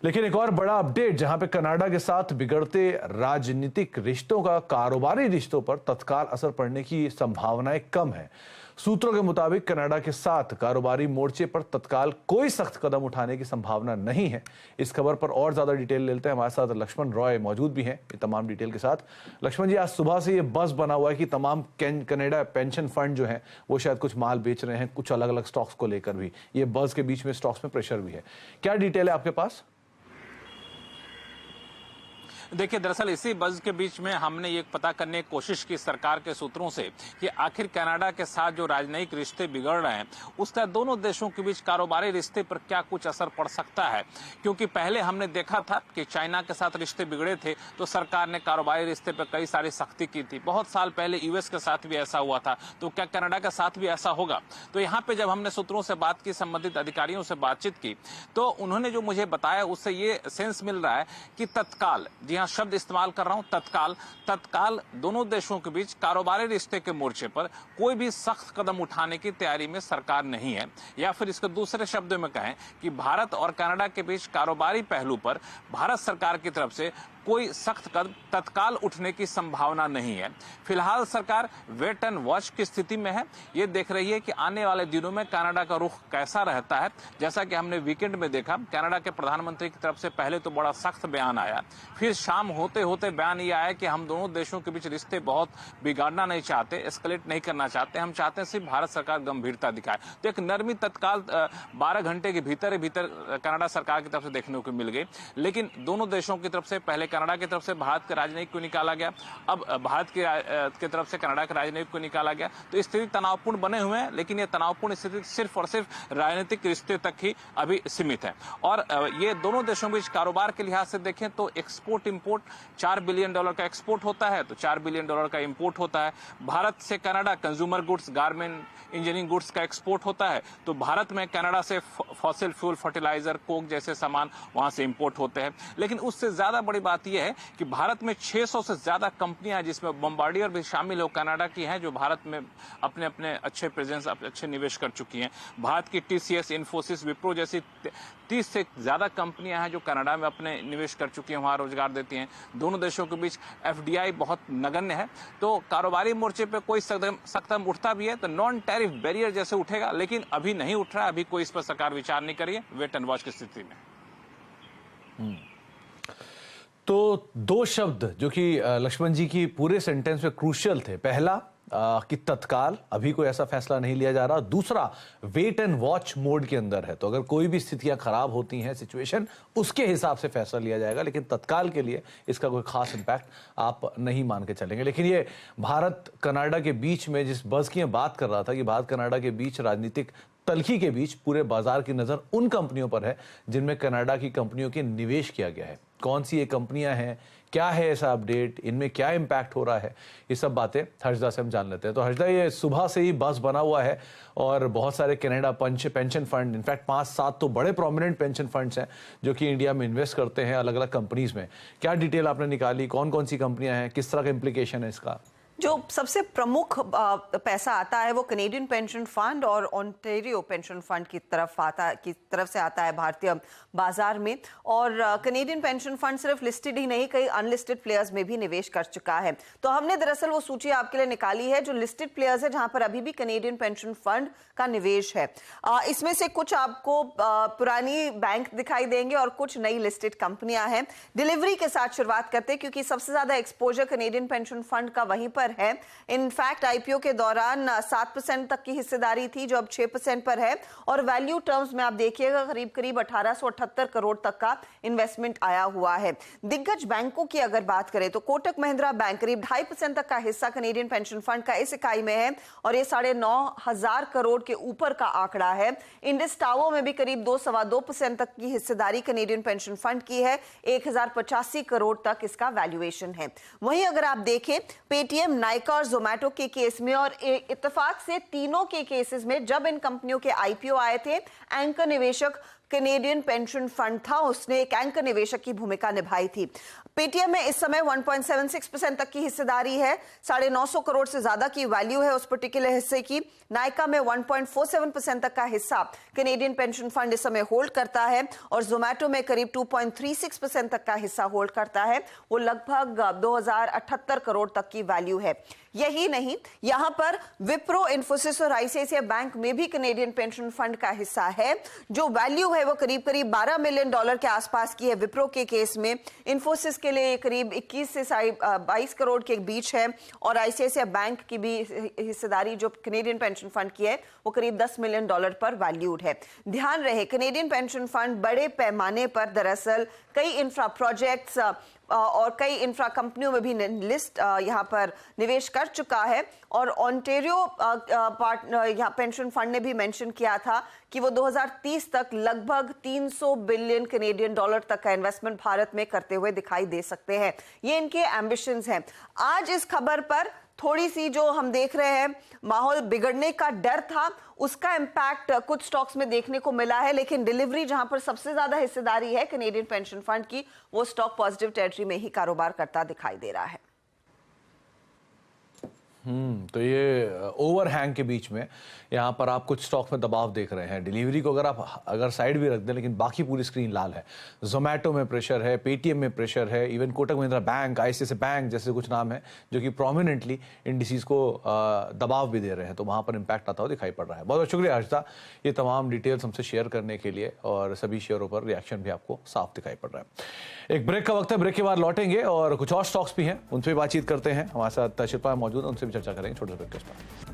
लेकिन एक और बड़ा अपडेट, जहां पे कनाडा के साथ बिगड़ते राजनीतिक रिश्तों का कारोबारी रिश्तों पर तत्काल असर पड़ने की संभावनाएं कम है। सूत्रों के मुताबिक कनाडा के साथ कारोबारी मोर्चे पर तत्काल कोई सख्त कदम उठाने की संभावना नहीं है। इस खबर पर और ज्यादा डिटेल लेते हैं। हमारे साथ लक्ष्मण रॉय मौजूद भी हैं ये तमाम डिटेल के साथ। लक्ष्मण जी, आज सुबह से ये बज़ बना हुआ है कि तमाम कनाडा पेंशन फंड जो है वो शायद कुछ माल बेच रहे हैं, कुछ अलग अलग स्टॉक्स को लेकर भी। ये बज़ के बीच में स्टॉक्स में प्रेशर भी है। क्या डिटेल है आपके पास? देखिए, दरअसल इसी बज़ के बीच में हमने ये पता करने की कोशिश की सरकार के सूत्रों से कि आखिर कनाडा के साथ जो राजनयिक रिश्ते बिगड़ रहे हैं उसका दोनों देशों के बीच कारोबारी रिश्ते पर क्या कुछ असर पड़ सकता है। क्योंकि पहले हमने देखा था कि चाइना के साथ रिश्ते बिगड़े थे तो सरकार ने कारोबारी रिश्ते पर कई सारी सख्ती की थी। बहुत साल पहले यूएस के साथ भी ऐसा हुआ था, तो क्या कनाडा के साथ भी ऐसा होगा? तो यहाँ पे जब हमने सूत्रों से बात की, संबंधित अधिकारियों से बातचीत की, तो उन्होंने जो मुझे बताया उससे ये सेंस मिल रहा है कि तत्काल, जी हाँ शब्द इस्तेमाल कर रहा हूं, तत्काल दोनों देशों के बीच कारोबारी रिश्ते के मोर्चे पर कोई भी सख्त कदम उठाने की तैयारी में सरकार नहीं है। या फिर इसको दूसरे शब्दों में कहें कि भारत और कनाडा के बीच कारोबारी पहलू पर भारत सरकार की तरफ से कोई सख्त कदम तत्काल उठने की संभावना नहीं है। फिलहाल सरकार वेट एंड वॉच की स्थिति में है। ये देख रही है कि आने वाले दिनों में कनाडा का रुख कैसा रहता है। जैसा कि हमने वीकेंड में देखा, कनाडा के प्रधानमंत्री की तरफ से पहले तो बड़ा सख्त बयान आया, फिर शाम होते होते बयान ये आया कि हम दोनों देशों के बीच रिश्ते बहुत बिगाड़ना नहीं चाहते, एस्केलेट नहीं करना चाहते, हम चाहते हैं सिर्फ भारत सरकार गंभीरता दिखाए। तो एक नरमी तत्काल 12 घंटे के भीतर कनाडा सरकार की तरफ से देखने को मिल गई। लेकिन दोनों देशों की तरफ से, पहले कनाडा की तरफ से भारत के राजनयिक को निकाला गया, अब भारत की तरफ से कनाडा के राजनयिक को निकाला गया, तो स्थिति तनावपूर्ण बने हुए हैं। लेकिन ये तनावपूर्ण स्थिति सिर्फ और सिर्फ राजनीतिक रिश्ते तक ही अभी सीमित है। और ये दोनों देशों के बीच कारोबार के लिहाज से देखें तो एक्सपोर्ट इंपोर्ट $4 बिलियन का एक्सपोर्ट होता है तो $4 बिलियन का इंपोर्ट होता है। भारत से Canada consumer goods, garment, engineering goods का एक्सपोर्ट होता है तो भारत में कनाडा से फॉसिल फ्यूल, फर्टिलाइजर, कोक जैसे सामान वहां से इंपोर्ट होते हैं। लेकिन उससे ज्यादा बड़ी बात यह है कि भारत में 600 से ज्यादा कंपनियां, जिसमें बॉम्बार्डियर भी शामिल हो, कनाडा की हैं, जो भारत में अपने अपने अच्छे प्रेजेंस, अच्छे निवेश कर चुकी हैं। भारत की टीसीएस, इन्फोसिस, विप्रो जैसी 30 से ज्यादा कंपनियां हैं जो कनाडा में अपने निवेश कर चुकी हैं, वहां रोजगार देती हैं। दोनों देशों के बीच एफडीआई बहुत नगण्य है। तो कारोबारी मोर्चे पे कोई सख्त कदम उठता भी है तो नॉन टैरिफ बैरियर जैसे उठेगा, लेकिन अभी नहीं उठ रहा है। अभी कोई इस पर सरकार विचार नहीं करिए, वेट एंड वॉच की स्थिति में। तो दो शब्द जो कि लक्ष्मण जी की पूरे सेंटेंस में क्रूशियल थे। पहला कि तत्काल अभी कोई ऐसा फैसला नहीं लिया जा रहा। दूसरा, वेट एंड वॉच मोड के अंदर है, तो अगर कोई भी स्थितियां खराब होती हैं, सिचुएशन, उसके हिसाब से फैसला लिया जाएगा। लेकिन तत्काल के लिए इसका कोई खास इंपैक्ट आप नहीं मान के चलेंगे। लेकिन ये भारत कनाडा के बीच में जिस बज़ की बात कर रहा था कि भारत कनाडा के बीच राजनीतिक तल्खी के बीच पूरे बाजार की नजर उन कंपनियों पर है जिनमें कनाडा की कंपनियों के निवेश किया गया है। कौन सी ये कंपनियां हैं, क्या है ऐसा अपडेट, इनमें क्या इंपैक्ट हो रहा है, ये सब बातें हर्षदा से हम जान लेते हैं। तो हर्षदा, ये सुबह से ही बस बना हुआ है और बहुत सारे कनाडा पेंशन फंड, इनफैक्ट 5-7 तो बड़े प्रोमिनेंट पेंशन फंड्स हैं जो कि इंडिया में इन्वेस्ट करते हैं अलग अलग कंपनीज में। क्या डिटेल आपने निकाली, कौन कौन सी कंपनियां हैं, किस तरह का इंप्लीकेशन है इसका? जो सबसे प्रमुख पैसा आता है वो कनेडियन पेंशन फंड और ओंटारियो पेंशन फंड की तरफ से आता है भारतीय बाजार में। और कनेडियन पेंशन फंड सिर्फ लिस्टेड ही नहीं, कई अनलिस्टेड प्लेयर्स में भी निवेश कर चुका है। तो हमने दरअसल वो सूची आपके लिए निकाली है जो लिस्टेड प्लेयर्स है जहां पर अभी भी कनेडियन पेंशन फंड का निवेश है। इसमें से कुछ आपको पुरानी बैंक दिखाई देंगे और कुछ नई लिस्टेड कंपनियां हैं। डिलीवरी के साथ शुरुआत करते हैं क्योंकि सबसे ज्यादा एक्सपोजर कनेडियन पेंशन फंड का वहीं पर है। इनफैक्ट आईपीओ के दौरान 7% तक की हिस्सेदारी थी जो अब 6% पर है। और वैल्यू टर्म्स में आप देखिएगा करीब करीब 1878 करोड़ तक का इन्वेस्टमेंट आया हुआ है। दिग्गज बैंकों की अगर बात करें तो कोटक महिंद्रा बैंक करीब 2.5% तक का हिस्सा कनेडियन पेंशन फंड का इस इकाई में है और ये 9,500 करोड़ के ऊपर का आंकड़ा है। इंडस टावर में भी करीब 2-2.25% तक की हिस्सेदारी कनेडियन पेंशन फंड की है, 1085 करोड़ तक इसका वैल्यूएशन है। वहीं अगर आप देखें पेटीएम, नाइका और जोमैटो के केस में, और इत्तेफाक से तीनों के केसेस में जब इन कंपनियों के आईपीओ आए थे, एंकर निवेशक कनेडियन पेंशन फंड था, उसने एक एंकर निवेशक की भूमिका निभाई थी। पेटीएम में इस समय 1.76% तक की हिस्सेदारी है, 950 करोड़ से ज्यादा की वैल्यू है उस पर्टिकुलर हिस्से की। नायका में 1.47% तक का हिस्सा कनेडियन पेंशन फंड इस समय होल्ड करता है और जोमैटो में करीब 2.36% तक का हिस्सा होल्ड करता है। वो लगभग 2078 करोड़ तक की वैल्यू है। यही नहीं, यहां पर विप्रो, इन्फोसिस और आईसीआईसीआई बैंक में भी कनेडियन पेंशन फंड का हिस्सा है। जो वैल्यू है वो करीब करीब $12 मिलियन के आसपास की है विप्रो के केस में। इन्फोसिस के लिए करीब 21 से 22 करोड़ के बीच है और आईसीआईसीआई बैंक की भी हिस्सेदारी जो कनेडियन पेंशन फंड की है वो करीब $10 मिलियन पर वैल्यूड है। ध्यान रहे, कनेडियन पेंशन फंड बड़े पैमाने पर दरअसल कई इंफ्रा प्रोजेक्ट्स और कई इंफ्रा कंपनियों में भी लिस्ट यहां पर निवेश कर चुका है। और ओंटारियो यहाँ पेंशन फंड ने भी मेंशन किया था कि वो 2030 तक लगभग 300 बिलियन कनेडियन डॉलर तक का इन्वेस्टमेंट भारत में करते हुए दिखाई दे सकते हैं। ये इनके एम्बिशंस हैं। आज इस खबर पर थोड़ी सी जो हम देख रहे हैं माहौल बिगड़ने का डर था, उसका इंपैक्ट कुछ स्टॉक्स में देखने को मिला है, लेकिन डिलीवरी जहां पर सबसे ज्यादा हिस्सेदारी है कनेडियन पेंशन फंड की, वो स्टॉक पॉजिटिव टेरिटरी में ही कारोबार करता दिखाई दे रहा है। तो ये ओवरहैंग के बीच में यहाँ पर आप कुछ स्टॉक्स में दबाव देख रहे हैं। डिलीवरी को अगर साइड भी रख दें, लेकिन बाकी पूरी स्क्रीन लाल है। जोमैटो में प्रेशर है, पेटीएम में प्रेशर है, even Kotak Mahindra bank, ICICI bank जैसे कुछ नाम है जो कि प्रोमिनेंटली इंडिसेस को दबाव भी दे रहे हैं, तो वहाँ पर इंपैक्ट आता हुआ दिखाई पड़ रहा है। बहुत बहुत शुक्रिया हर्षिता, ये तमाम डिटेल्स हमसे शेयर करने के लिए, और सभी शेयरों पर रिएक्शन भी आपको साफ दिखाई पड़ रहा है। एक ब्रेक का वक्त है, ब्रेक के बाद लौटेंगे और कुछ और स्टॉक्स भी हैं, उनसे भी बातचीत करते हैं। हमारे साथ शिल्पा मौजूद है, उनसे भी चर्चा करेंगे छोटे से ब्रेक के बाद।